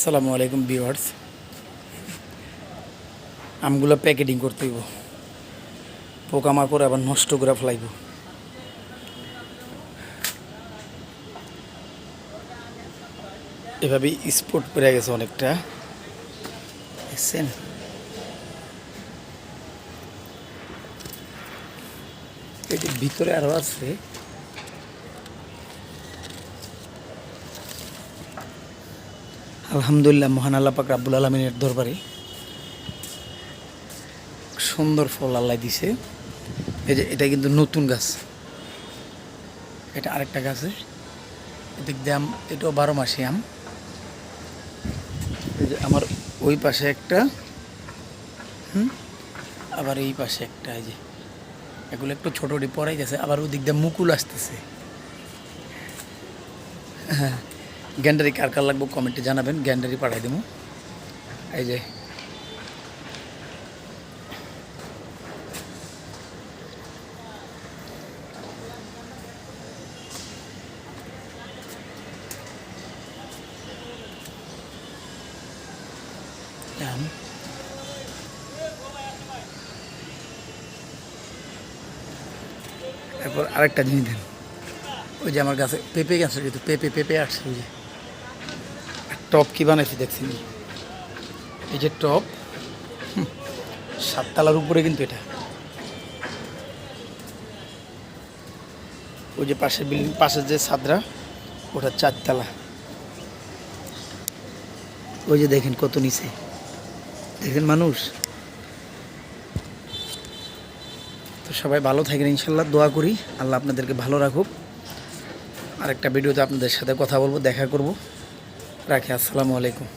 আসসালামু আলাইকুম ভিউয়ার্স। আমগুলো প্যাকেটিং করতে হইব, পোকামাকড় আবার নষ্ট করে ফেলাইব। এভাবে স্পট পড়ে গেছে অনেকটা, দেখছেন? এটির ভিতরে আরও আছে। আলহামদুলিল্লাহ, মহান আল্লাহ পাক রাব্বুল আলামিনের দরবারে সুন্দর ফল আল্লাহ দিছে। এই যে এটা কিন্তু নতুন গাছ, এটা আরেকটা গাছে এদিক দিয়ে আম, এটাও 12 মাসি আম। এই যে আমার ওই পাশে একটা, আবার এই পাশে একটা। এই যে এগুলো একটু ছোটোটি পড়ে গেছে, আবার ওই দিক দিয়ে মুকুল আসতেছে। হ্যাঁ, গ্যান্ডারি কার কার লাগবে কমেন্টে জানাবেন, গ্যান্ডারি পাঠাই দেবো। এই যে আম, তারপর আরেকটা জিনিস দেন। ওই যে আমার গাছে পেঁপে গাছে কিন্তু পেঁপে আসছে। ওই যে টপ কী বানাইছি দেখছেন? এই যে টপ, 7 তলার উপরে কিন্তু এটা। ওই যে পাশের বিল্ডিং, পাশের যে ছাদরা, ওটা 4 তলা। ওই যে দেখেন কত নিচে, দেখেন মানুষ। তো সবাই ভালো থাকেন ইনশাল্লাহ, দোয়া করি আল্লাহ আপনাদেরকে ভালো রাখুক। আরেকটা ভিডিওতে আপনাদের সাথে কথা বলবো, দেখা করব। রাখি, আসসালামু আলাইকুম।